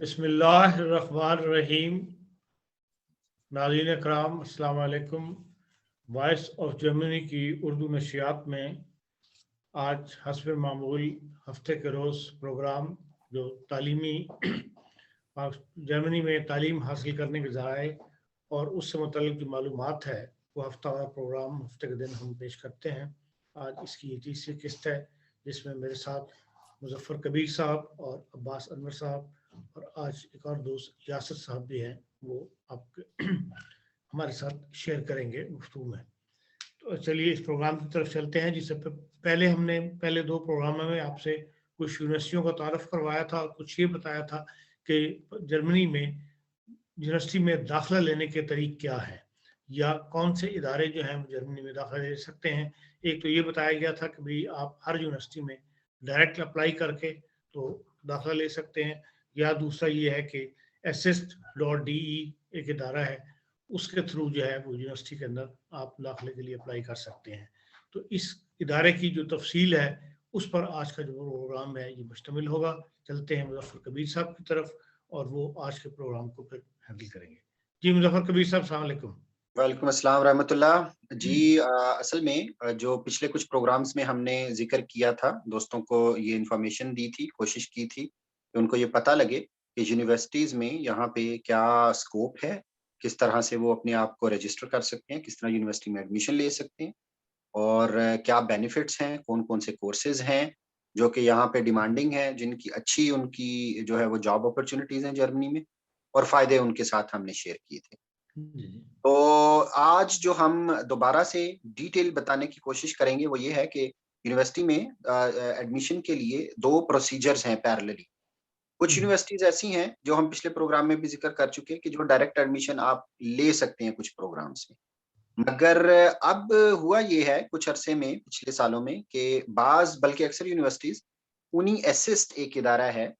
बिस्मिल्लाहिर्रहमानिर्रहीम। नाज़रीन इकराम, अस्सलाम वालेकुम। वॉइस ऑफ जर्मनी की उर्दू नशियात में आज हस्ब मामूल हफ्ते के रोज़ प्रोग्राम जो तालीमी जर्मनी में तालीम हासिल करने के ज़राए और उससे मुतल्लिक़ जो मालूमात है वो हफ्तावार प्रोग्राम हफ्ते के दिन हम पेश करते हैं। आज इसकी ये तीसरी किस्त है जिसमें मेरे साथ मुज़फ़्फ़र कबीर साहब और अब्बास अनवर साहब और आज एक और दोस्त यासर साहब भी हैं, वो आपके हमारे साथ शेयर करेंगे गुफ्तगू में। तो चलिए इस प्रोग्राम की तरफ चलते हैं। जिससे पहले हमने पहले दो प्रोग्रामों में आपसे कुछ यूनिवर्सिटियों का तारफ़ करवाया था और कुछ ये बताया था कि जर्मनी में यूनिवर्सिटी में दाखिला लेने के तरीक़े क्या हैं या कौन से इदारे जो हैं जर्मनी में दाखिला ले सकते हैं। एक तो ये बताया गया था कि भाई आप हर यूनिवर्सिटी में डायरेक्ट अप्लाई करके तो दाखिला ले सकते हैं, या दूसरा ये है कि assist.de एक इदारा है, उसके थ्रू जो है वो यूनिवर्सिटी के अंदर आप दाखिले के लिए अप्लाई कर सकते हैं। तो इस इदारे की जो तफसील है उस पर आज का जो प्रोग्राम है ये मुश्तमिल होगा। चलते हैं मुज़फ़्फ़र कबीर साहब की तरफ और वो आज के प्रोग्राम को फिर हैंडल करेंगे। जी मुज़फ़्फ़र कबीर साहब, अस्सलाम वालेकुम। वालेकुम अस्सलाम रहमतुल्लाह। जी असल में जो पिछले कुछ प्रोग्राम्स में हमने ज़िक्र किया था, दोस्तों को ये इन्फॉर्मेशन दी थी, कोशिश की थी कि उनको ये पता लगे कि यूनिवर्सिटीज़ में यहाँ पे क्या स्कोप है, किस तरह से वो अपने आप को रजिस्टर कर सकते हैं, किस तरह यूनिवर्सिटी में एडमिशन ले सकते हैं और क्या बेनिफिट्स हैं, कौन-कौन से कोर्सेज़ हैं, जो कि यहाँ पे डिमांडिंग है, जिनकी अच्छी उनकी जो है वो जॉब अपॉर्च्युनिटीज़ हैं जर्मनी में और फ़ायदे उनके साथ हमने शेयर किए थे। जी, जी। तो आज जो हम दोबारा से डिटेल बताने की कोशिश करेंगे वो ये है कि यूनिवर्सिटी में एडमिशन के लिए 2 प्रोसीजर्स हैं पैरेलली। कुछ हुँ, यूनिवर्सिटीज़ ऐसी हैं जो हम पिछले प्रोग्राम में भी ज़िक्र कर चुके हैं कि जो डायरेक्ट एडमिशन आप ले सकते हैं कुछ प्रोग्राम्स में। मगर अब हुआ ये है कुछ अरसे में, पिछले सालों में कि बाज़ बल्कि अक्सर यूनिवर्सिटीज़ ऊनी असिस्ट एक इदारा है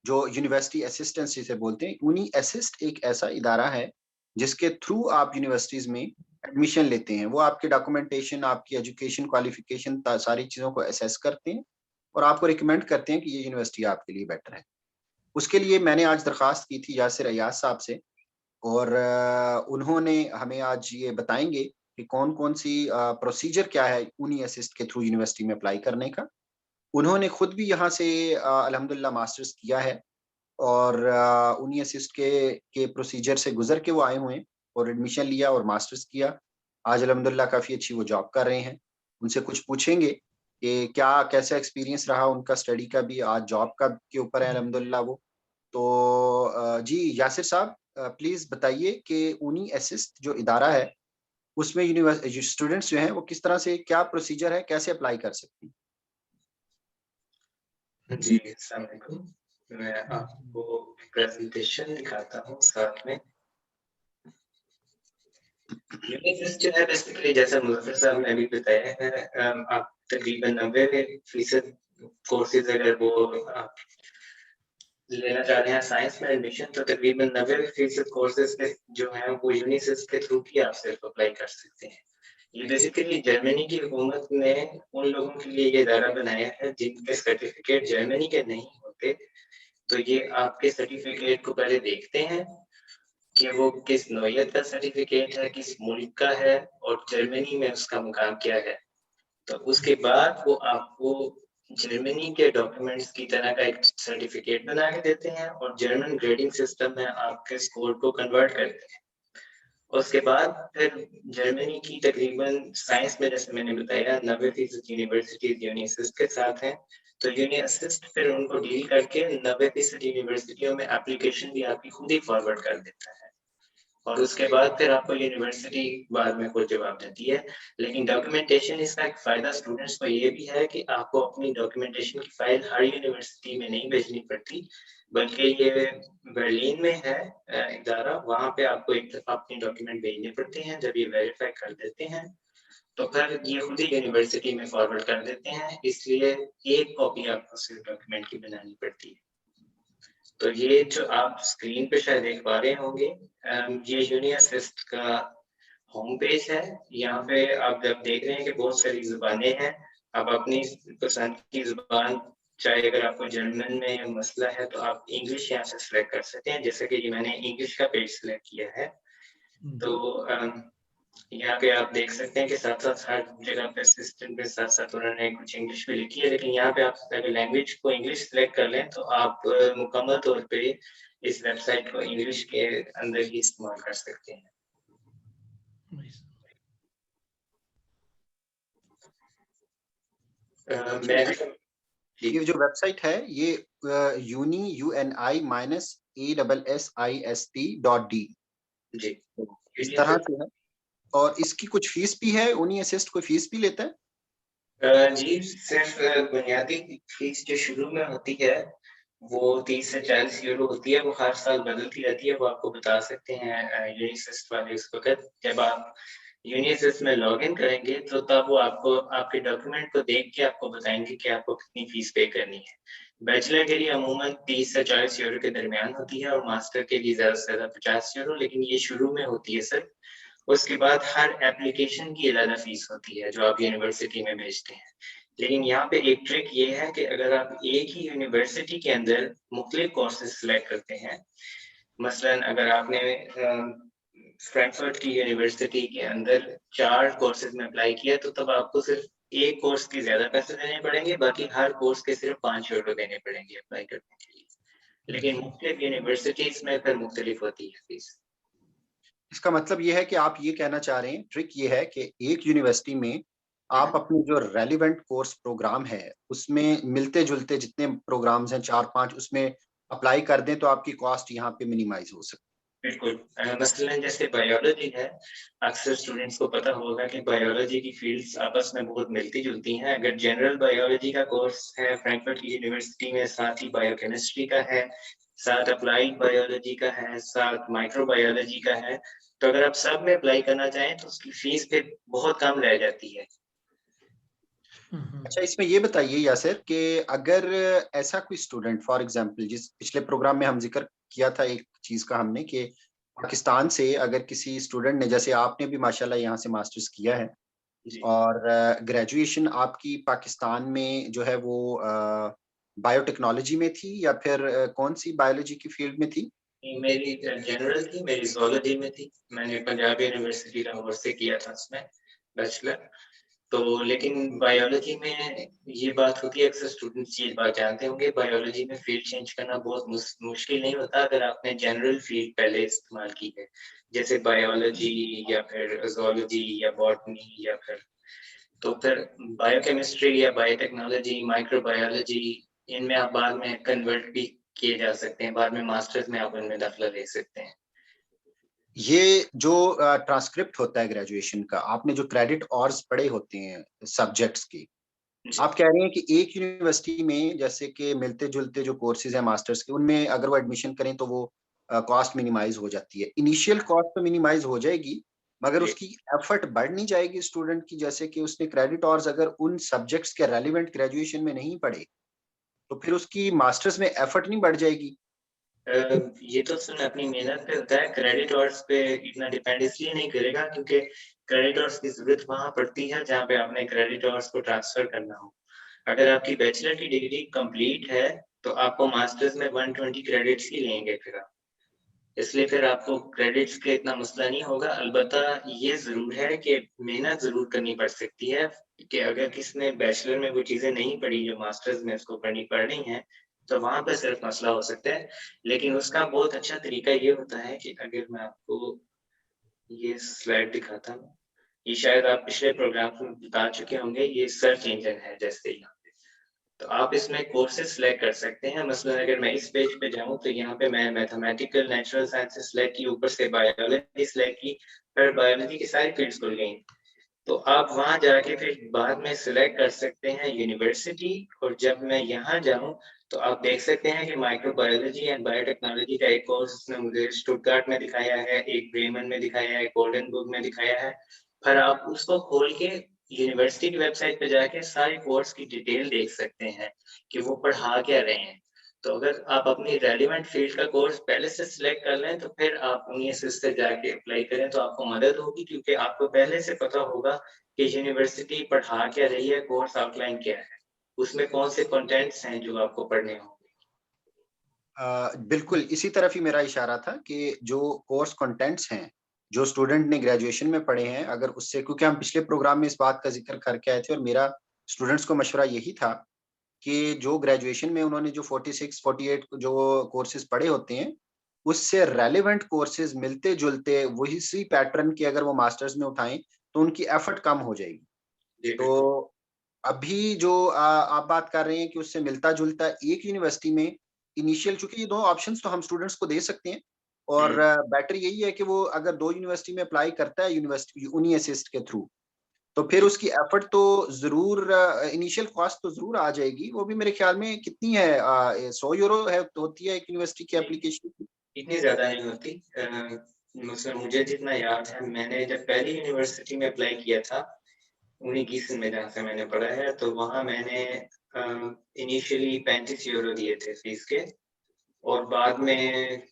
जो यूनिवर्सिटी असिस्टेंस जिसे बोलते हैं, यूनी असिस्ट एक ऐसा इदारा है, जिसके थ्रू आप यूनिवर्सिटीज़ में एडमिशन लेते हैं। वो आपके डॉक्यूमेंटेशन, आपकी एजुकेशन क्वालिफ़िकेशन सारी चीज़ों को असेस करते हैं और आपको रिकमेंड करते हैं कि ये यूनिवर्सिटी आपके लिए बेटर है। उसके लिए मैंने आज दरख्वास्त की थी यासिर अय्याज साहब से और उन्होंने हमें आज ये बताएँगे कि कौन-कौन सी प्रोसीजर क्या है यूनी असिस्ट के थ्रू यूनिवर्सिटी में अप्लाई करने का। उन्होंने खुद भी यहाँ से अल्हम्दुलिल्लाह मास्टर्स किया है और उन्हीं असिस्ट के प्रोसीजर से गुज़र के वो आए हुए हैं और एडमिशन लिया और मास्टर्स किया। आज अल्हम्दुलिल्लाह काफ़ी अच्छी वो जॉब कर रहे हैं। उनसे कुछ पूछेंगे कि क्या कैसा एक्सपीरियंस रहा उनका स्टडी का भी, आज जॉब का के ऊपर है अल्हम्दुलिल्लाह वो। तो जी यासिर साहब प्लीज़ बताइए कि ऊनी असिस्ट जो इदारा है, उसमें जो स्टूडेंट्स जो हैं वो किस तरह से क्या प्रोसीजर है, कैसे अप्लाई कर सकते हैं? जी, अस्सलाम वालेकुम। मैं आपको प्रेज़ेंटेशन दिखाता हूँ साथ में। यूनिसिस्ट जो है बेसिकली जैसा मुज़फ़्फ़र साहब ने अभी बताया है आप तकरीबन 90% कोर्सेज़ अगर वो आप लेना चाह रहे हैं साइंस में एडमिशन तो तकरीबन 90% कोर्सेज़ के जो हैं वो यूनिसिस्ट के थ्रू ही आप सिर्फ़ अप्लाई कर सकते हैं। ये बेसिकली जर्मनी की हुकूमत ने उन लोगों के लिए ये इदारा बनाया है जिनके सर्टिफ़िकेट जर्मनी के नहीं होते, तो ये आपके सर्टिफ़िकेट को पहले देखते हैं कि वो किस नौइयत का सर्टिफ़िकेट है, किस मुल्क का है और जर्मनी में उसका मुकाम क्या है। तो उसके बाद वो आपको जर्मनी के डॉक्यूमेंट्स की तरह का एक सर्टिफ़िकेट बना के देते हैं और जर्मन ग्रेडिंग सिस्टम में आपके स्कोर को कन्वर्ट करते हैं। उसके बाद फिर जर्मनी की तकरीबन साइंस में जैसे मैंने बताया 90% यूनिवर्सिटीज़ यूनिसिस्ट के साथ हैं, तो यूनिसिस्ट फिर उनको डील करके 90% यूनिवर्सिटियों में एप्लीकेशन भी आपकी खुद ही फॉरवर्ड कर देता है। और उसके बाद फिर आपको यूनिवर्सिटी बाद में कोई जवाब देती है। लेकिन डॉक्यूमेंटेशन इसका एक फ़ायदा स्टूडेंट्स को ये भी है कि आपको अपनी डॉक्यूमेंटेशन की फ़ाइल हर यूनिवर्सिटी में नहीं भेजनी पड़ती, बल्कि ये बर्लिन में है इदारा, वहाँ पे आपको एक दफ़ा अपने डॉक्यूमेंट भेजने पड़ते हैं, जब ये वेरीफ़ाई कर देते हैं, तो फिर ये खुद ही यूनिवर्सिटी में फॉरवर्ड कर देते हैं, इसलिए एक कॉपी आपको सिर्फ़ डॉक्यूमेंट की बनानी पड़ती है। तो ये जो आप स्क्रीन पे शायद देख पा रहे होंगे ये यूनिअसिस्ट का होम पेज है। यहाँ पे आप जब देख रहे हैं कि बहुत सारी ज़ुबानें हैं, आप अपनी पसंद की ज़ुबान चाहे अगर आपको जर्मन में मसला है तो आप इंग्लिश यहाँ से सिलेक्ट कर सकते हैं, जैसे कि मैंने इंग्लिश का पेज सिलेक्ट किया है। तो यहाँ पे आप देख सकते हैं कि साथ-साथ हर जगह पे असिस्टेंट के साथ-साथ उन्होंने कुछ इंग्लिश भी लिखी है, लेकिन यहाँ पे आप अगर लैंग्वेज को इंग्लिश सिलेक्ट कर लें तो आप मुकम्मल तौर पे इस वेबसाइट को इंग्लिश के अंदर ही इस्तेमाल कर सकते हैं। मैं भी ये जो वेबसाइट है ये uni-assist.d जी इस तरह से है। और इसकी कुछ फीस भी है? uni assist कोई फीस भी लेता है? जी, सिर्फ बुनियादी फीस जो शुरू में होती है वो 30 से 40 यूरो होती है, वो हर साल बदलती रहती है, वो आपको बता सकते हैं यूनिसिस्ट वाले इस वक़्त। जब आप यूनिसिस्ट में लॉगिन करेंगे तो तब वो आपको आपके डॉक्यूमेंट को देख के आपको बताएँगे कि आपको कितनी फीस पे करनी है। बैचलर के लिए अमूमन 30 से 40 यूरो के दरमियान होती है और मास्टर के लिए ज़्यादा से ज़्यादा 50 यूरो, लेकिन ये शुरू में होती है सिर्फ। उसके बाद हर एप्लीकेशन की अलग फीस होती है जो आप यूनिवर्सिटी में भेजते हैं। लेकिन यहाँ पे एक ट्रिक ये है कि अगर आप एक ही यूनिवर्सिटी के अंदर मुख्तलिफ कोर्सेज सिलेक्ट करते हैं, मसलन अगर आपने फ्रैंकफर्ट की यूनिवर्सिटी के अंदर 4 कोर्सेज में अप्लाई किया तो तब आपको सिर्फ एक कोर्स के ज़्यादा पैसे देने पड़ेंगे, बाकी हर कोर्स के सिर्फ 5 यूरो देने पड़ेंगे अप्लाई करने के लिए। लेकिन मुख्तलिफ यूनिवर्सिटीज में फिर मुख्तलिफ होती है फीस। इसका मतलब ये है कि आप ये कहना चाह रहे हैं, ट्रिक ये है कि एक यूनिवर्सिटी में आप अपनी जो रेलिवेंट कोर्स प्रोग्राम है उसमें मिलते-जुलते जितने प्रोग्राम्स हैं 4-5 उसमें अप्लाई कर दें तो आपकी कॉस्ट यहाँ पे मिनिमाइज हो सकती है। बिल्कुल मसलन जैसे बायोलॉजी है, अक्सर स्टूडेंट्स को पता होगा कि बायोलॉजी की फील्ड्स आपस में बहुत मिलती-जुलती हैं। अगर जनरल बायोलॉजी का कोर्स है फ्रैंकफर्ट की यूनिवर्सिटी में, साथ ही बायोकेमिस्ट्री का है, साथ अप्लाइड बायोलॉजी का है, साथ माइक्रोबायोलॉजी का है, तो अगर आप सब में अप्लाई करना चाहें तो उसकी फीस फिर बहुत कम रह जाती है। अच्छा, इसमें ये बताइए यासिर कि अगर ऐसा कोई स्टूडेंट फॉर एग्जांपल जिस पिछले प्रोग्राम में हम जिक्र किया था एक चीज का हमने कि पाकिस्तान से अगर किसी स्टूडेंट ने, जैसे आपने भी माशाल्लाह यहाँ से मास्टर्स किया है और ग्रेजुएशन आपकी पाकिस्तान में जो है वो बायोटेक्नोलॉजी में थी या फिर कौन सी बायोलॉजी की फील्ड में थी? मेरी जनरल थी, मेरी ज़ूलॉजी में थी। मैंने पंजाब यूनिवर्सिटी लाहौर से किया था उसमें बैचलर। तो लेकिन बायोलॉजी में ये बात होती है, अक्सर स्टूडेंट्स ये बात जानते होंगे, बायोलॉजी में फील्ड चेंज करना बहुत मुश्किल नहीं होता अगर आपने जनरल फील्ड पहले इस्तेमाल की है, जैसे बायोलॉजी या फिर ज़ूलॉजी या बॉटनी या फिर तो फिर बायोकेमिस्ट्री या बायोटेक्नोलॉजी, माइक्रोबायोलॉजी इनमें आप बाद में कन्वर्ट भी किए जा सकते हैं, बाद में मास्टर्स में आप इनमें दाखिला ले सकते हैं। ये जो ट्रांसक्रिप्ट होता है ग्रेजुएशन का, आपने जो क्रेडिट ऑर्स पढ़े होते हैं सब्जेक्ट्स के, आप कह रहे हैं कि एक यूनिवर्सिटी में जैसे कि मिलते-जुलते जो कोर्सेज हैं मास्टर्स के, उनमें अगर वो एडमिशन करें तो वो कॉस्ट मिनिमाइज हो जाती है। इनिशियल कॉस्ट तो मिनिमाइज हो जाएगी, मगर उसकी एफर्ट बढ़ नहीं जाएगी स्टूडेंट की, जैसे कि उसने क्रेडिट ऑर्स अगर उन सब्जेक्ट्स के रेलिवेंट ग्रेजुएशन में नहीं पढ़े, तो फिर उसकी मास्टर्स में एफर्ट नहीं बढ़ जाएगी? ये तो सर अपनी मेहनत पे होता है, क्रेडिट आवर्स पे इतना डिपेंड इसलिए नहीं करेगा क्योंकि क्रेडिट आवर्स की जरूरत वहां पड़ती है जहाँ पे आपने क्रेडिट आवर्स को ट्रांसफर करना हो। अगर आपकी बैचलर की डिग्री कंप्लीट है तो आपको मास्टर्स में 120 क्रेडिट्स ही लेंगे फिर आप, इसलिए फिर आपको क्रेडिट्स का इतना मसला नहीं होगा। अलबत्ता ये जरूर है कि मेहनत जरूर करनी पड़ सकती है कि अगर किसने बैचलर में वो चीजें नहीं पढ़ी जो मास्टर्स में उसको पढ़नी पड़ रही हैं तो वहां पर सिर्फ मसला हो सकता है। लेकिन उसका बहुत अच्छा तरीका ये होता है कि अगर मैं आपको ये स्लाइड दिखाता हूँ, ये शायद आप पिछले प्रोग्राम में बता चुके होंगे, ये सर्च इंजन है जैसे यहाँ पे, तो आप इसमें कोर्सेज सिलेक्ट कर सकते हैं। मसलन अगर मैं इस पेज पे जाऊँ तो यहाँ पे मैं मैथमेटिकल नेचुरल साइंसेस सिलेक्ट की, ऊपर से बायोलॉजी सिलेक्ट की, फिर बायोलॉजी की सारी फील्ड्स खुल गई। तो आप वहां जाके फिर बाद में सिलेक्ट कर सकते हैं यूनिवर्सिटी, और जब मैं यहाँ जाऊँ तो आप देख सकते हैं कि माइक्रोबायोलॉजी एंड बायोटेक्नोलॉजी का एक कोर्स उसने मुझे स्टुटगार्ट में दिखाया है, एक ब्रेमन में दिखाया है, गोल्डनबर्ग में दिखाया है। फिर आप उसको खोल के यूनिवर्सिटी की वेबसाइट पे जाके सारे कोर्स की डिटेल देख सकते हैं कि वो पढ़ा क्या रहे हैं। तो अगर आप अपनी रेलिवेंट फील्ड का कोर्स पहले से सिलेक्ट कर लें तो फिर आप उन्हीं से जाके अप्लाई करें तो आपको मदद होगी, क्योंकि आपको पहले से पता होगा कि यूनिवर्सिटी पढ़ा क्या रही है, कोर्स आउटलाइन क्या है। उसमें कौन से कंटेंट्स हैं जो आपको पढ़ने होंगे? बिल्कुल इसी तरफ ही मेरा इशारा था कि जो कोर्स कंटेंट्स हैं जो स्टूडेंट ने ग्रेजुएशन में पढ़े हैं, अगर उससे, क्योंकि हम पिछले प्रोग्राम में इस बात का जिक्र करके आए थे और मेरा स्टूडेंट्स को मशवरा यही था कि जो ग्रेजुएशन में उन्होंने जो 46 48 जो कोर्सेज पढ़े होते हैं, उससे रेलेवेंट कोर्सेज मिलते जुलते वही सी पैटर्न के अगर वो मास्टर्स में उठाएं तो उनकी एफर्ट कम हो जाएगी। जी तो अभी जो आप बात कर रहे हैं कि उससे मिलता जुलता एक यूनिवर्सिटी में इनिशियल, चूंकि ये दो ऑप्शंस तो हम स्टूडेंट्स को दे सकते हैं और बेटर यही है कि वो अगर दो यूनिवर्सिटी में अप्लाई करता है यूनिवर्सिटी यूनी असिस्ट के थ्रू, तो फिर उसकी एफर्ट तो जरूर, इनिशियल कॉस्ट तो जरूर आ जाएगी। वो भी मेरे ख्याल में कितनी है, 100 यूरो है होती है एक यूनिवर्सिटी की एप्लीकेशन की। इतनी ज्यादा नहीं होती। मुझे जितना याद है, मैंने जब पहली यूनिवर्सिटी में अप्लाई किया था 19 में, जहाँ से मैंने पढ़ा है, तो वहाँ मैंने इनिशियली 35 यूरो दिए थे फीस के, और बाद में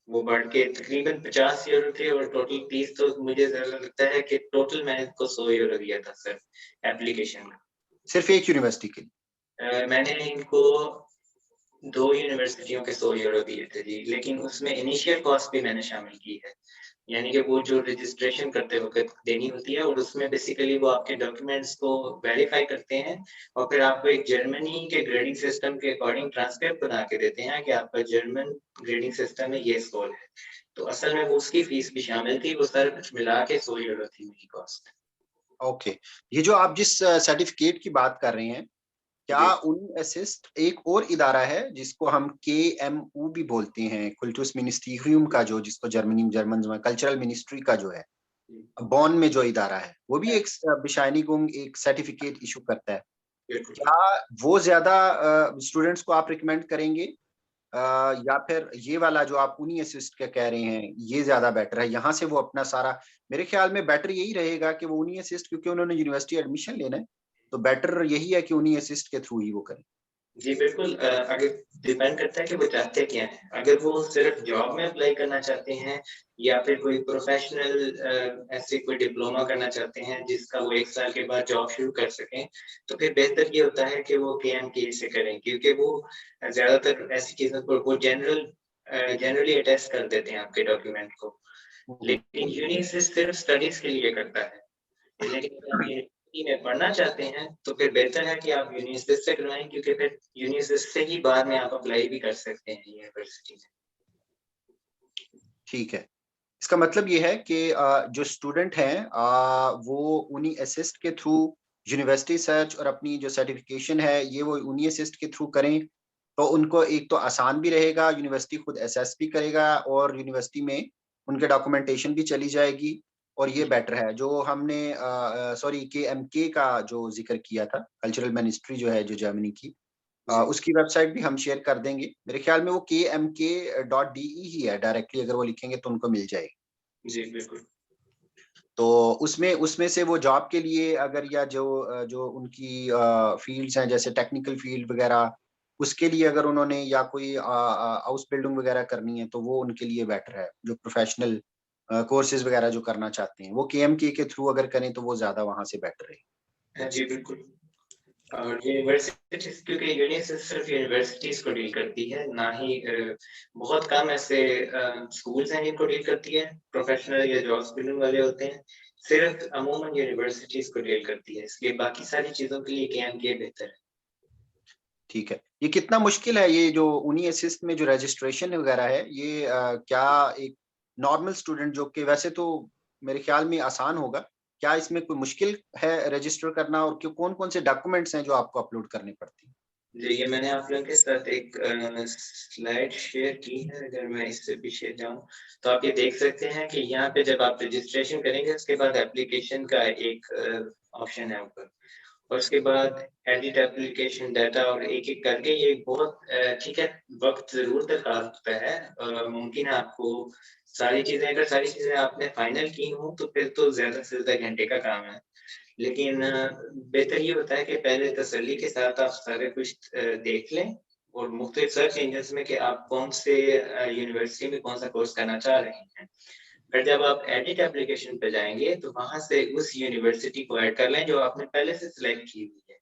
वो बढ़ के तकरीबन 50 यूरो थे, और टोटल फीस तो मुझे ज्यादा लगता है कि टोटल मैंने इसको 100 यूरो दिया था सर एप्लीकेशन का। सिर्फ एक यूनिवर्सिटी के लिए? मैंने इनको 2 यूनिवर्सिटियों के 100 यूरो दिए थे जी, लेकिन उसमें इनिशियल कॉस्ट भी मैंने शामिल की है, यानी कि वो जो रजिस्ट्रेशन करते वक्त देनी होती है, और उसमें बेसिकली वो आपके डॉक्यूमेंट्स को वेरीफाई करते हैं और फिर आपको एक जर्मनी के ग्रेडिंग सिस्टम के अकॉर्डिंग ट्रांसक्रिप्ट बना के देते हैं कि आपका जर्मन ग्रेडिंग सिस्टम में ये स्कोर है। तो असल में वो उसकी फीस भी शामिल थी, वो सारा कुछ मिला के 100 यूरो थी मेरी कॉस्ट। ओके, ये जो आप जिस सर्टिफिकेट की बात कर रहे हैं, क्या यूनी असिस्ट एक और इदारा है जिसको हम KMU भी बोलते हैं, कुल्टूस मिनिस्ट्रियम का, जो जिसको जर्मन में कल्चरल मिनिस्ट्री का जो है बॉन में जो इदारा है, वो भी एक बिशाइनिगुंग एक सर्टिफिकेट इशू करता है। क्या वो ज्यादा स्टूडेंट्स को आप रिकमेंड करेंगे, या फिर ये वाला जो आप यूनी असिस्ट का कह रहे हैं ये ज्यादा बेटर है? यहाँ से वो अपना सारा, मेरे ख्याल में बेटर यही रहेगा कि वो यूनी असिस्ट, क्योंकि उन्होंने यूनिवर्सिटी एडमिशन लेना है, तो बेटर यही है कि यूनी असिस्ट के थ्रू ही वो करें। जी बिल्कुल, अगर डिपेंड करता है कि वो चाहते क्या हैं। अगर वो सिर्फ जॉब में अप्लाई करना चाहते हैं या फिर कोई प्रोफेशनल ऐसे कोई डिप्लोमा करना चाहते हैं जिसका वो 1 साल के बाद जॉब शुरू कर सकें, तो फिर बेहतर ये होता है कि वो KMK से करें, क्योंकि वो ज्यादातर ऐसी चीजों को वो जनरली अटेस्ट कर देते हैं आपके डॉक्यूमेंट को। लेकिन यूनिसिस सिर्फ स्टडीज के लिए करता है, लेकिन अगर आप यूनिवर्सिटी में पढ़ना चाहते हैं तो फिर बेहतर है कि आप यूनिसिस से करवाएं, क्योंकि फिर यूनिसिस से ही बाद में आप अप्लाई भी कर सकते हैं यूनिवर्सिटी में। ठीक है, इसका मतलब ये है कि जो स्टूडेंट हैं वो यूनी असिस्ट के थ्रू यूनिवर्सिटी सर्च और अपनी जो सर्टिफिकेशन है ये वो यूनी असिस्ट के थ्रू करें, तो उनको एक तो आसान भी रहेगा, यूनिवर्सिटी खुद असेस भी करेगा और यूनिवर्सिटी में उनके डॉक्यूमेंटेशन भी चली जाएगी, और ये बेटर है। जो हमने सॉरी KMK का जो जिक्र किया था, कल्चरल मिनिस्ट्री जो है जो जर्मनी की, उसकी वेबसाइट भी हम शेयर कर देंगे। मेरे ख्याल में वो KMK.de ही है, डायरेक्टली अगर वो लिखेंगे तो उनको मिल जाएगी। जी बिल्कुल। तो उसमें उसमें से वो जॉब के लिए अगर, या जो जो उनकी फील्ड्स हैं जैसे टेक्निकल फील्ड वगैरह, उसके लिए अगर उन्होंने या कोई हाउस बिल्डिंग वगैरह करनी है तो वो उनके लिए बेटर है। जो प्रोफेशनल कोर्सेज वगैरह जो करना चाहते हैं वो KMK के थ्रू अगर करें तो वो ज्यादा वहां से बेटर है। जी बिल्कुल। और यूनिवर्सिटीज, क्योंकि यूनिसिस सिर्फ यूनिवर्सिटीज को डील करती है, ना ही बहुत कम ऐसे स्कूल्स हैं जिनको डील करती है, प्रोफेशनल या जॉब स्किलिंग वाले होते हैं, सिर्फ अमूमन यूनिवर्सिटीज को डील करती है, इसलिए बाकी सारी चीजों के लिए KMK बेहतर है। ठीक है, ये कितना मुश्किल है ये जो यूनी असिस्ट में जो रजिस्ट्रेशन वगैरह है, ये क्या एक नॉर्मल स्टूडेंट जो कि वैसे तो मेरे ख्याल में आसान होगा, क्या इसमें कोई मुश्किल है रजिस्टर करना, और क्यों कौन कौन से डॉक्यूमेंट्स हैं जो आपको अपलोड करने पड़ते हैं? जी, ये मैंने आप लोगों के साथ एक स्लाइड शेयर की है, अगर मैं इससे पीछे जाऊं तो आप ये देख सकते हैं कि यहाँ पे जब आप रजिस्ट्रेशन करेंगे उसके बाद एप्लीकेशन का एक ऑप्शन है ऊपर, और उसके बाद एडिट एप्लीकेशन डाटा, और एक एक करके ये बहुत ठीक है, वक्त जरूर दरकार होता है। मुमकिन है आपको सारी चीजें, अगर सारी चीजें आपने फाइनल की हो तो फिर तो ज्यादा से ज्यादा घंटे का काम है, लेकिन बेहतर ये होता है कि पहले तसल्ली के साथ आप सारे कुछ देख लें, और मुख्तलिफ सर्च इंजन्स में कि आप कौन से यूनिवर्सिटी में कौन सा कोर्स करना चाह रहे हैं। फिर जब आप एडिट एप्लीकेशन पे जाएंगे तो वहां से उस यूनिवर्सिटी को ऐड कर लें जो आपने पहले से सिलेक्ट की हुई है,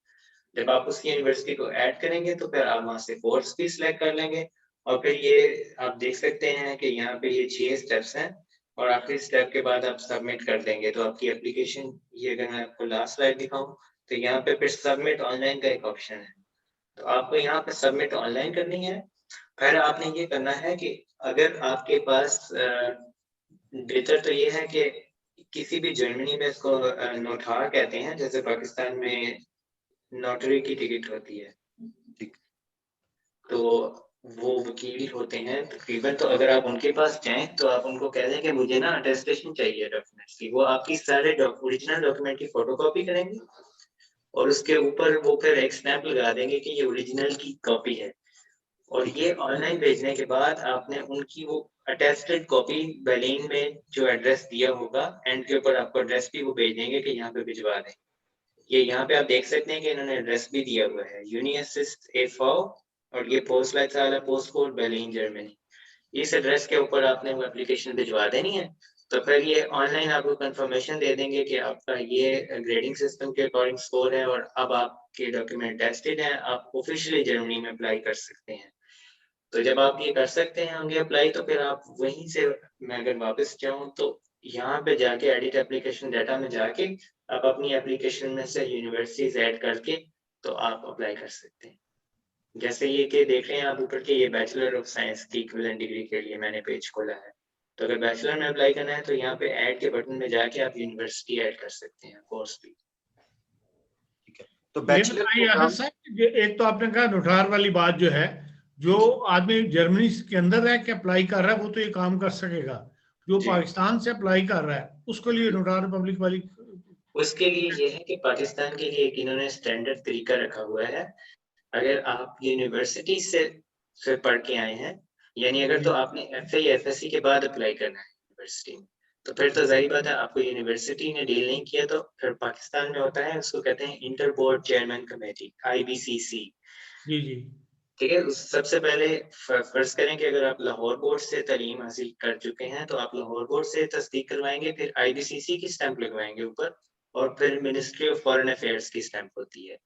जब आप उस यूनिवर्सिटी को ऐड करेंगे तो फिर आप वहाँ से कोर्स भी सिलेक्ट कर लेंगे और फिर ये आप देख सकते हैं कि यहाँ पे ये 6 स्टेप्स हैं और आखिरी स्टेप के बाद आप सबमिट कर देंगे तो आपकी एप्लीकेशन, ये अगर मैं आपको लास्ट स्लाइड दिखाऊं तो यहाँ पे फिर सबमिट ऑनलाइन का एक ऑप्शन है, तो आपको यहाँ पे सबमिट ऑनलाइन करनी है। फिर आपने ये करना है कि अगर आपके पास बेहतर तो ये है कि किसी भी जर्मनी में इसको नोटार कहते हैं, जैसे पाकिस्तान में नोटरी की टिकट होती है, ठीक। तो वो वकील होते हैं तकरीबन, तो अगर आप उनके पास जाएं तो आप उनको कह दें कि मुझे ना अटेस्टेशन चाहिए डॉक्यूमेंट्स की, वो आपकी सारे ओरिजिनल डॉक्यूमेंट की फोटोकॉपी करेंगे और उसके ऊपर वो फिर एक स्नैप लगा देंगे कि ये ओरिजिनल की कॉपी है, और ये ऑनलाइन भेजने के बाद आपने उनकी वो अटेस्टेड कॉपी बैलेन में जो एड्रेस दिया होगा एंड के ऊपर आपको एड्रेस भी वो भेज देंगे कि यहाँ पे भिजवा दें। ये यहाँ पे आप देख सकते हैं कि इन्होंने एड्रेस भी दिया हुआ है, यूनिअसिस्ट एफओ, और ये पोस्ट लाइट्स पोस्ट कोड बैलेन जर्मनी। इस एड्रेस के ऊपर आपने वो एप्लीकेशन भिजवा देनी है, तो फिर ये ऑनलाइन आपको कंफर्मेशन दे देंगे कि आपका ये ग्रेडिंग सिस्टम के अकॉर्डिंग स्कोर है और अब आपके डॉक्यूमेंट टेस्टेड हैं, आप ऑफिशियली जर्मनी में अप्लाई कर सकते हैं। तो जब आप ये कर सकते हैं होंगे अप्लाई, तो फिर आप वहीं से, मैं अगर वापस जाऊं तो यहाँ पे जाके एडिट एप्लीकेशन डाटा में जाके आप अपनी एप्लीकेशन में से यूनिवर्सिटीज ऐड करके तो आप अप्लाई कर सकते हैं। जैसे ये कि देख रहे हैं आप ऊपर के, ये बैचलर ऑफ साइंस की इक्विवेलेंट डिग्री के लिए मैंने पेज खोला है, तो अगर बैचलर में अप्लाई करना है तो यहाँ पे ऐड के बटन में जाके आप यूनिवर्सिटी ऐड कर सकते हैं, कोर्स भी। ठीक है, तो ये बैचलर बताइए प्रोग्राम, आसिफ साहब, एक तो आपने कहा नोटार वाली बात जो है, जो आदमी जर्मनी के अंदर रह के अप्लाई कर रहा है वो तो ये काम कर सकेगा, जो जी। पाकिस्तान से अप्लाई कर रहा है उसके लिए नोटार पब्लिक वाली उसके लिए ये है कि पाकिस्तान के लिए एक इन्होंने स्टैंडर्ड तरीका रखा हुआ है, अगर आप यूनिवर्सिटी से पढ़ के आए हैं, यानी अगर तो आपने एफए या एफएससी के बाद अप्लाई करना है यूनिवर्सिटी में, तो फिर तो जाहिर बात है आपको यूनिवर्सिटी ने डील नहीं किया, तो फिर पाकिस्तान में होता है, उसको कहते हैं inter board chairman committee, IBCC। जी जी ठीक है, उस सबसे पहले फर्ज करें कि अगर आप लाहौर बोर्ड से तालीम हासिल कर चुके हैं तो आप लाहौर बोर्ड से तस्दीक करवाएंगे, फिर IBCC की स्टैंप लगवाएंगे ऊपर, और फिर मिनिस्ट्री ऑफ फॉरेन अफेयर्स की स्टैंप होती है।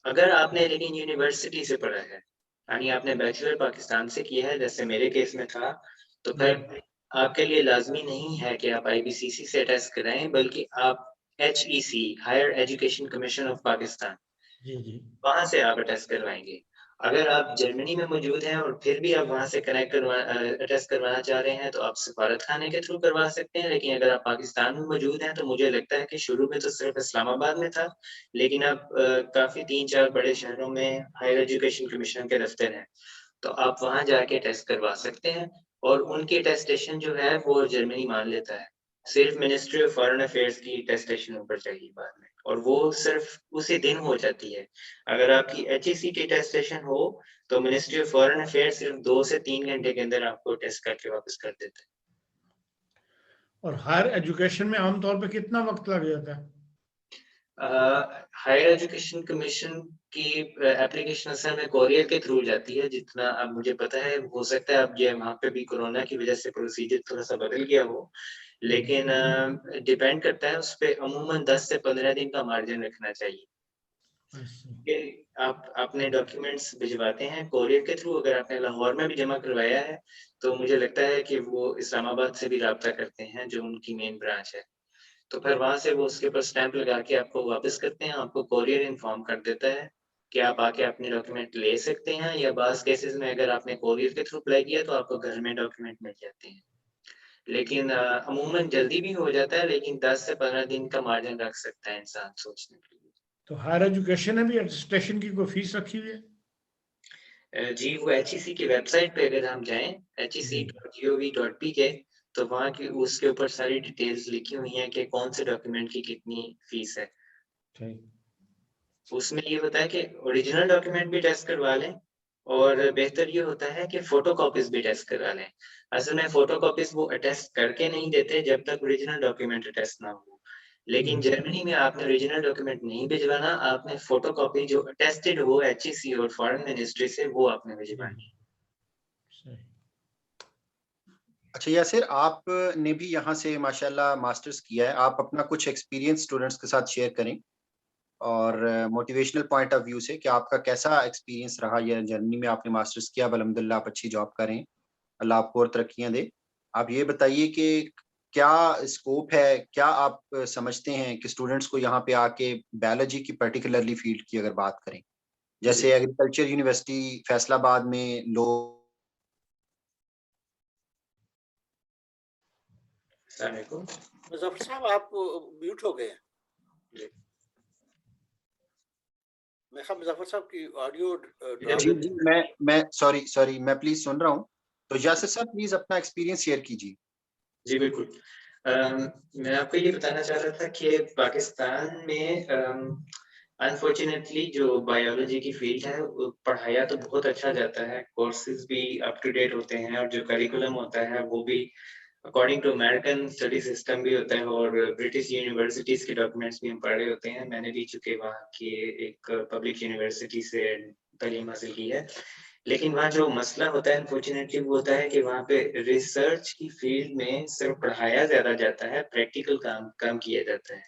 अगर आपने लेकिन यूनिवर्सिटी से पढ़ा है, यानी आपने बैचलर पाकिस्तान से किया है, जैसे मेरे केस में था, तो फिर आपके लिए लाजमी नहीं है कि आप IBCC से टेस्ट कराएं, बल्कि आप HEC, Higher Education Commission of Pakistan, जी जी वहां से आप टेस्ट करवाएंगे। अगर आप जर्मनी में मौजूद हैं और फिर भी आप वहां से कनेक्ट टेस्ट करवाना चाह रहे हैं तो आप सफारत खाने के थ्रू करवा सकते हैं, लेकिन अगर आप पाकिस्तान में मौजूद हैं तो मुझे लगता है कि शुरू में तो सिर्फ इस्लामाबाद में था, लेकिन अब काफी 3-4 बड़े शहरों में हायर एजुकेशन कमीशन के दफ्तर हैं, तो आप वहां जाके टेस्ट करवा सकते हैं, और उनकी टेस्टेशन जो है वो जर्मनी मान लेता है, सिर्फ मिनिस्ट्री ऑफ फॉरेन अफेयर्स की टेस्टेशन ऊपर चाहिए बाद में, और वो सिर्फ उसी दिन हो जाती है। अगर आपकी HEC की टेस्टेशन हो तो मिनिस्ट्री ऑफ फॉरेन अफेयर्स सिर्फ 2 से 3 घंटे के अंदर आपको टेस्ट करके वापस कर देता है। और हायर एजुकेशन में आमतौर पे कितना वक्त लग जाता है? हायर एजुकेशन कमीशन की एप्लीकेशन असल में कोरियर के थ्रू जाती है, जितना अब मुझे पता है, हो सकता है अब ये वहाँ पे भी कोरोना की वजह से प्रोसीजर थोड़ा सा बदल गया हो, लेकिन डिपेंड करता है उस पर, अमूमन 10 से 15 दिन का मार्जिन रखना चाहिए कि आप अपने डॉक्यूमेंट्स भिजवाते हैं कोरियर के थ्रू। अगर आपने लाहौर में भी जमा करवाया है तो मुझे लगता है कि वो इस्लामाबाद से भी रब्ता करते हैं, जो उनकी मेन ब्रांच है, तो फिर वहां से वो उसके ऊपर स्टैंप लगा के आपको वापस करते हैं, आपको कोरियर इन्फॉर्म कर देता है कि आप आके अपने डॉक्यूमेंट ले सकते हैं, या बास केसेस में अगर आपने कोरियर के थ्रू अप्लाई किया तो आपको घर में डॉक्यूमेंट मिल जाते हैं, लेकिन अमूमन जल्दी भी हो जाता है, लेकिन 10 से 15 दिन का मार्जिन रख सकता है इंसान सोचने के लिए। तो हायर एजुकेशन में भी रजिस्ट्रेशन की कोई फीस रखी हुई है? जी, वो HEC की वेबसाइट पे अगर हम जाएं hec.gov.pk, तो वहाँ की उसके ऊपर सारी डिटेल्स लिखी हुई हैं कि कौन से डॉक्यूमेंट की कितनी फीस है। उसमें ये होता है कि ओरिजिनल डॉक्यूमेंट भी टेस्ट करवा लें, और बेहतर ये होता है कि फोटोकॉपीज भी टेस्ट करा लें। असल में फोटोकॉपीज वो अटेस्ट करके नहीं देते जब तक ओरिजिनल डॉक्यूमेंट अटेस्ट ना हो, लेकिन जर्मनी में आपने ओरिजिनल डॉक्यूमेंट नहीं भिजवाना, आपने फोटोकॉपी जो अटेस्टेड हो HEC और फॉरेन मिनिस्ट्री से वो आपने भिजवानी है। अच्छा यासिर, आपने भी यहाँ से माशाल्लाह मास्टर्स किया है, आप अपना कुछ एक्सपीरियंस स्टूडेंट्स के साथ शेयर करें। और मोटिवेशनल पॉइंट ऑफ व्यू से कि आपका कैसा एक्सपीरियंस रहा। ये जर्मनी में आपने मास्टर्स किया, अब अल्हम्दुलिल्लाह आप अच्छी जॉब करें, अल्लाह आपको और तरक्कियां दे। आप ये बताइए कि क्या स्कोप है, क्या आप समझते हैं कि स्टूडेंट्स को यहाँ पे आके बायोलॉजी की पर्टिकुलरली फील्ड की अगर बात करें, जैसे एग्रीकल्चर यूनिवर्सिटी फैसलाबाद में लोग। अस्सलाम वालेकुम। मुजफ्फर साहब आप म्यूट हो गए हैं। जी। मैं ख्याल मुजफ्फर साहब की ऑडियो जी जी, मैं सॉरी मैं प्लीज सुन रहा हूँ। तो यासिर साहब प्लीज अपना एक्सपीरियंस शेयर कीजिए। जी बिल्कुल। मैं आपको ये बताना चाह रहा था कि पाकिस्तान में अनफॉर्चुनेटली जो बायोलॉजी की फील्ड है वो पढ़ाया तो बहुत अच्छा जाता है, कोर्सेज भी अप टू डेट होते हैं और जो करिकुलम होता है वो भी according to American study system भी होता है और ब्रिटिश यूनिवर्सिटीज के डॉक्यूमेंट्स भी हम पढ़ रहे होते हैं। मैंने भी चूंकि वहाँ की एक पब्लिक यूनिवर्सिटी से तालीम हासिल की है, लेकिन वहाँ जो मसला होता है अनफॉर्चुनेटली वो होता है कि वहाँ पे रिसर्च की फील्ड में सिर्फ पढ़ाया ज्यादा जाता है, प्रैक्टिकल काम कम किया जाता है।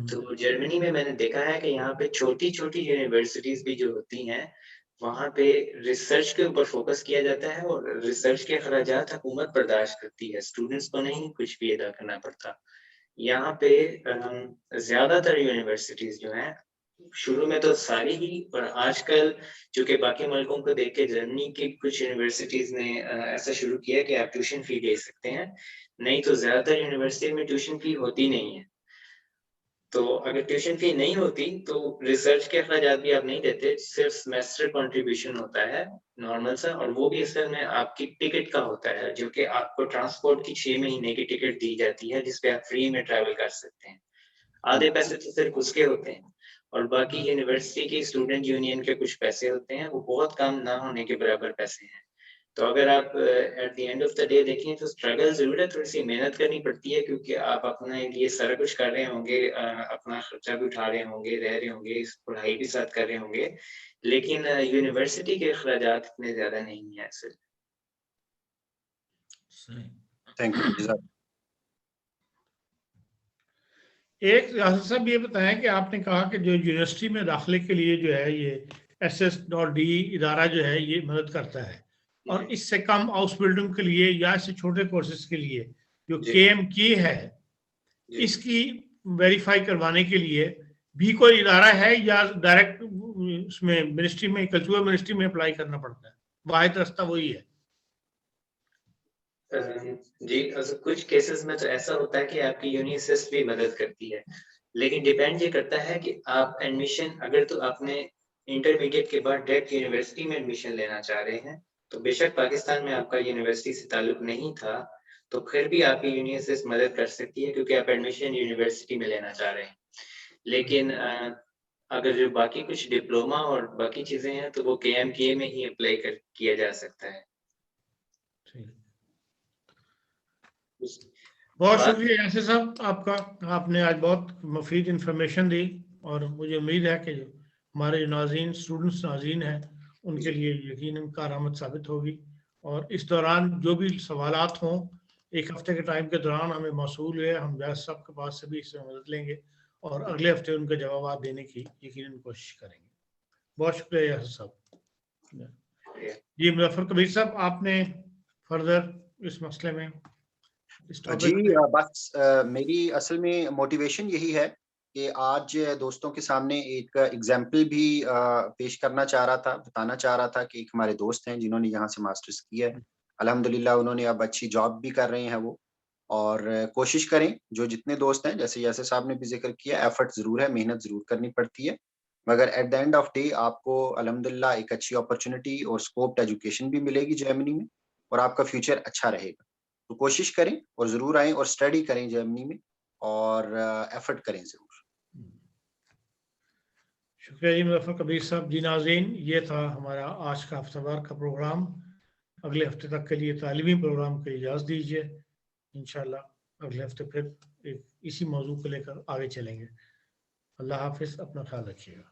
तो जर्मनी में मैंने देखा है कि यहाँ पे छोटी-छोटी यूनिवर्सिटीज भी जो होती हैं, वहाँ पे रिसर्च के ऊपर फोकस किया जाता है और रिसर्च के अखराजात हुकूमत बर्दाश्त करती है, स्टूडेंट्स को नहीं कुछ भी अदा करना पड़ता। यहाँ पे ज्यादातर यूनिवर्सिटीज जो हैं, शुरू में तो सारी ही, पर आजकल चूंकि बाकी मुल्कों को देख के जर्मनी की कुछ यूनिवर्सिटीज ने ऐसा शुरू किया कि आप ट्यूशन फी ले सकते हैं, नहीं तो ज्यादातर यूनिवर्सिटी में ट्यूशन फी होती नहीं है। तो अगर ट्यूशन फी नहीं होती तो रिसर्च के अखराजात भी आप नहीं देते, सिर्फ सेमेस्टर कंट्रीब्यूशन होता है नॉर्मल सा, और वो भी असल में आपकी टिकट का होता है, जो कि आपको ट्रांसपोर्ट की 6 महीने की टिकट दी जाती है जिसपे आप फ्री में ट्रैवल कर सकते हैं। आधे पैसे तो सिर्फ उसके होते हैं और बाकी यूनिवर्सिटी की स्टूडेंट यूनियन के कुछ पैसे होते हैं, वो बहुत कम ना होने के बराबर पैसे हैं। तो अगर आप at the end of the day देखें तो स्ट्रगल जरूर है, थोड़ी सी मेहनत करनी पड़ती है क्योंकि आप अपने लिए सारा कुछ कर रहे होंगे, अपना खर्चा भी उठा रहे होंगे, रह रहे होंगे, पढ़ाई भी साथ कर रहे होंगे, लेकिन यूनिवर्सिटी के अखराजात इतने ज्यादा नहीं है असल। Thank you. एक यासिर साहब ये बताएं कि आपने कहा कि जो यूनिवर्सिटी में दाखिले के लिए जो है ये SS.D इदारा जो है ये मदद करता है, और इससे कम हाउस बिल्डिंग के लिए या इससे छोटे कोर्सेज के लिए जो KMK है, इसकी वेरीफाई करवाने के लिए भी कोई इदारा है या डायरेक्ट उसमें मिनिस्ट्री में, कल्चरल मिनिस्ट्री में अप्लाई करना पड़ता है? वाहिद रास्ता वही है। जी, कुछ केसेस में तो ऐसा होता है कि आपकी यूनिसिस भी मदद करती है, लेकिन डिपेंड ये करता है कि आप एडमिशन, अगर तो आपने इंटरमीडिएट के बाद डायरेक्ट यूनिवर्सिटी में एडमिशन लेना चाह रहे हैं, तो बेशक पाकिस्तान में आपका यूनिवर्सिटी से ताल्लुक नहीं था, तो फिर भी आपकी यूनिसिस मदद कर सकती है क्योंकि आप एडमिशन यूनिवर्सिटी में लेना चाह रहे हैं। लेकिन अगर जो बाकी कुछ डिप्लोमा और बाकी चीजें हैं तो वो KMK में ही अप्लाई किया जा सकता है। बहुत शुक्रिया यासिर साहब आपका, आपने आज बहुत मुफीद इंफॉर्मेशन दी और मुझे उम्मीद है कि हमारे जो नाज़रीन, स्टूडेंट्स नाज़रीन हैं, उनके लिए यकीनन कारआमद साबित होगी। और इस दौरान जो भी सवालात हों, एक हफ्ते के टाइम के दौरान हमें मौसूल हुए, हम यासिर साहब के पास से भी इसमें मदद लेंगे और अगले हफ्ते उनके जवाब देने की यकीनन कोशिश करेंगे। बहुत शुक्रिया यासिर साहब। जी मुजफ्फर कबीर साहब, आपने फर्दर इस मसले में जी बस मेरी असल में मोटिवेशन यही है कि आज दोस्तों के सामने एक एग्जाम्पल भी पेश करना चाह रहा था, बताना चाह रहा था कि एक हमारे दोस्त हैं जिन्होंने यहाँ से मास्टर्स किया है, अल्हम्दुलिल्लाह उन्होंने अब अच्छी जॉब भी कर रहे हैं वो। और कोशिश करें, जो जितने दोस्त हैं, जैसे यासिर साहब ने भी जिक्र किया, एफर्ट जरूर है, मेहनत जरूर करनी पड़ती है, मगर at the end of day आपको अल्हम्दुलिल्लाह एक अच्छी अपॉर्चुनिटी और स्कोप्ड एजुकेशन भी मिलेगी जर्मनी में और आपका फ्यूचर अच्छा रहेगा। तो कोशिश करें और ज़रूर आएँ और स्टडी करें जर्मनी में और एफर्ट करें ज़रूर। शुक्रिया जी मुजफ्फर कबीर साहब। जी नाज़रीन, ये था हमारा आज का हफ्तावार का प्रोग्राम। अगले हफ्ते तक के लिए तालीमी प्रोग्राम के लिए इजाज़त दीजिए। इंशाल्लाह अगले हफ्ते फिर इसी मौजू को लेकर आगे चलेंगे। अल्लाह हाफिज़, अपना ख्याल रखिएगा।